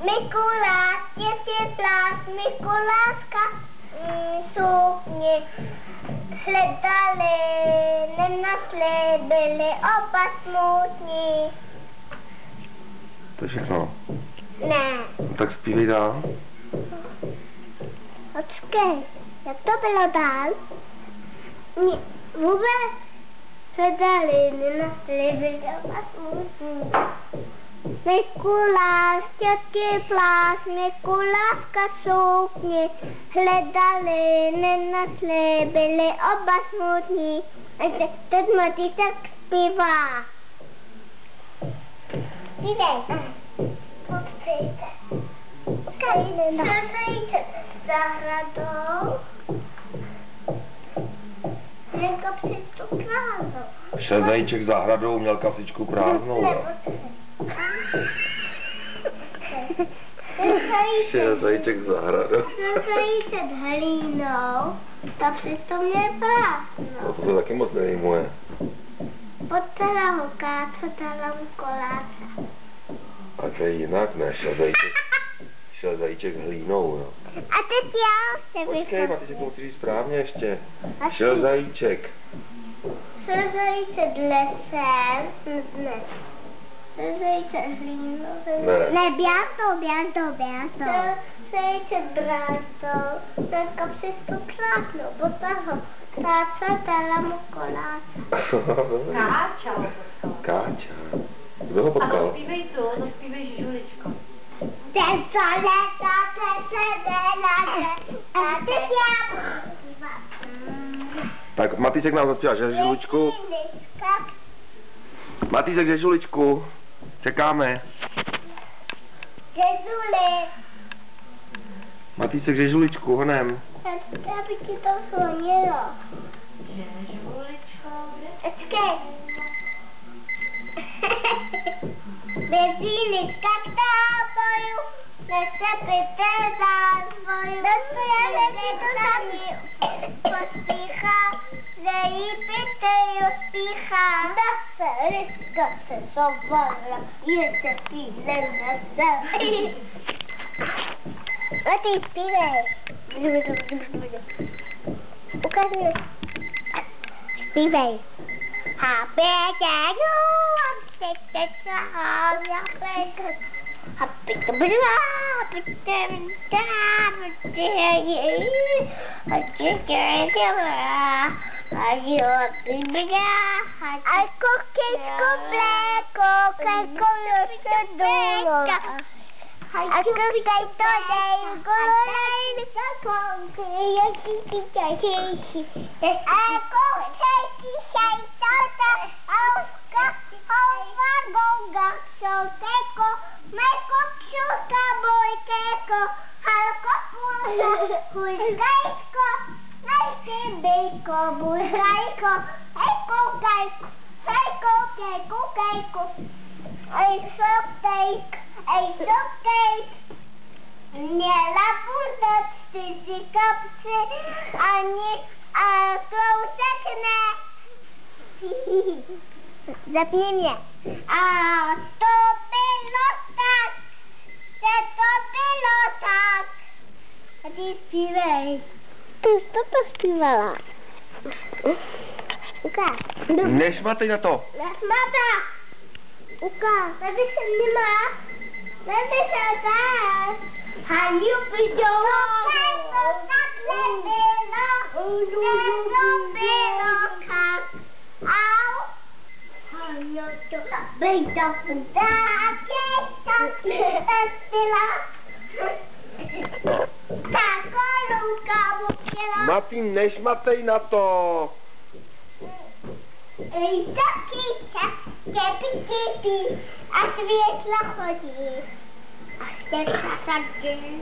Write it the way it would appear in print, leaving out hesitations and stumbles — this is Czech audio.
Mikuláš, děti plás, Mikuláška sukni hledali, nenašli, byli oba smutní. To je všechno. Ne. No, tak zpívej dál. Počkej, jak to bylo dál? Vůbec hledali, nenašli, byli oba smutní. Mikuláš, děti plás, Mikuláška sukni hledali, nenašli, byli oba smutní. A teď Matýsek zpívá. Zpívej. Popřejte. Popřejte zahradou. Měl kapsičku prázdnou. Šel zajíček zahradou, měl kapsičku prázdnou. Šel zajíček zahradou. Šel zajíček hlínou, kapsičku měl prázdnou. No to se taky moc nerýmuje. Potala ho kácetala mu koláce. A to je jinak, ne? Šel zajíček hlínou, no. A teď já se Počkej, Matýsek, to musí říct správně ještě. Šel zajíček. Šel zajíček lesem, ne. Šel zajíček hlínou. Ne, běsou. Šel zajíček brázdou, měl kapsičku prázdnou, potala ho kácetala mu koláce. Káča. Kdo ho potkal? Ale zpívej tu, no zpívej Žuličko. Tak Matýsek nám zaspívá Žežuličku. Matýsek Žežuličku. Čekáme. Žežuli. Matýsek Žežuličku, honem. Aby ti to zvonilo. Žuličko, Počkej. Bezíny kaktáboju, nesepite zázvoju, bezpělení to sami pospíchá, že jí piteju spíchá. Liska se zovala, je se píle na zemi. A ty zpívej. Ukaž mi. Zpívej. Happy day, Měla půjdat 4 kapsy a klousek ne. Zapni mě. A to bylo tak. A ty zpívej. Ty jsi to zpívala. Ukáž. Nešmatej na to. Nesmata. Ukáž. Tady se nemá. Tady se tak. Haňu piďovou. Tak nebylo kak. Au. Haňu to bejta vdáky. Tak nebyla. Matý, nešmatej na to. Taky a světla chodí. A světla sadí.